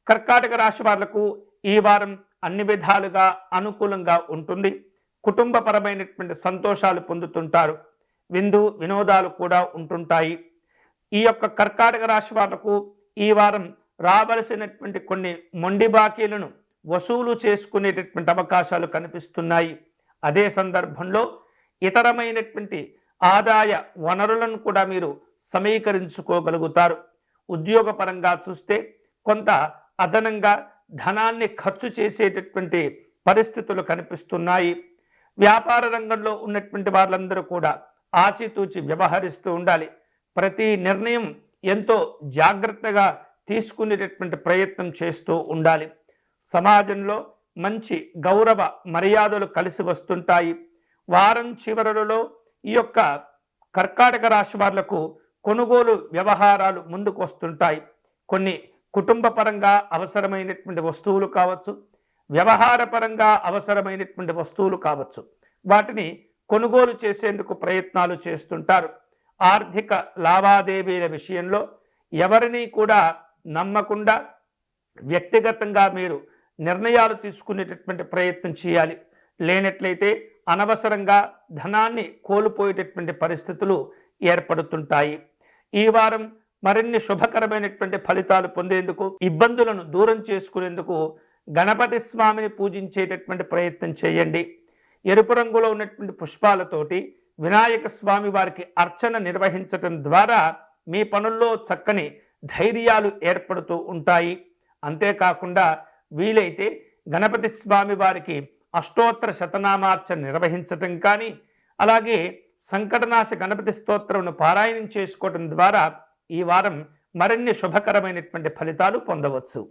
కర్కాటక రాశి వాళ్లకు ఈ వారం అన్ని విధాలుగా అనుకూలంగా ఉంటుంది. కుటుంబపరమైనటువంటి సంతోషాలు పొందుతుంటారు. విందు వినోదాలు కూడా ఉంటుంటాయి. ఈ యొక్క కర్కాటక రాశి వాళ్లకు ఈ వారం రావలసినటువంటి కొన్ని మొండి బాకీలను వసూలు చేసుకునేటటువంటి అవకాశాలు కనిపిస్తున్నాయి. అదే సందర్భంలో ఇతరమైనటువంటి ఆదాయ వనరులను కూడా మీరు సమీకరించుకోగలుగుతారు. ఉద్యోగపరంగా చూస్తే కొంత అదనంగా ధనాన్ని ఖర్చు చేసేటటువంటి పరిస్థితులు కనిపిస్తున్నాయి. వ్యాపార రంగంలో ఉన్నటువంటి వాళ్ళందరూ కూడా ఆచితూచి వ్యవహరిస్తూ ఉండాలి. ప్రతి నిర్ణయం ఎంతో జాగ్రత్తగా తీసుకునేటటువంటి ప్రయత్నం చేస్తూ ఉండాలి. సమాజంలో మంచి గౌరవ మర్యాదలు కలిసి వస్తుంటాయి. వారం చివరలలో ఈ యొక్క కర్కాటక రాశి వాళ్లకు కొనుగోలు వ్యవహారాలు ముందుకు వస్తుంటాయి. కొన్ని కుటుంబ పరంగా అవసరమైనటువంటి వస్తువులు కావచ్చు, వ్యవహార పరంగా అవసరమైనటువంటి వస్తువులు కావచ్చు, వాటిని కొనుగోలు చేసేందుకు ప్రయత్నాలు చేస్తుంటారు. ఆర్థిక లావాదేవీల విషయంలో ఎవరిని కూడా నమ్మకుండా వ్యక్తిగతంగా మీరు నిర్ణయాలు తీసుకునేటటువంటి ప్రయత్నం చేయాలి. లేనట్లయితే అనవసరంగా ధనాన్ని కోల్పోయేటటువంటి పరిస్థితులు ఏర్పడుతుంటాయి. ఈ వారం మరిన్ని శుభకరమైనటువంటి ఫలితాలు పొందేందుకు, ఇబ్బందులను దూరం చేసుకునేందుకు గణపతి స్వామిని పూజించేటటువంటి ప్రయత్నం చేయండి. ఎరుపు రంగులో ఉన్నటువంటి పుష్పాలతోటి వినాయక స్వామి వారికి అర్చన నిర్వహించటం ద్వారా మీ పనుల్లో చక్కని ధైర్యాలు ఏర్పడుతూ ఉంటాయి. అంతేకాకుండా వీలైతే గణపతి స్వామి వారికి అష్టోత్తర శతనామార్చన నిర్వహించటం కానీ, అలాగే సంకటనాశ గణపతి స్తోత్రంను పారాయణం చేసుకోవటం ద్వారా ఈ వారం మరిన్ని శుభకరమైనటువంటి ఫలితాలు పొందవచ్చు.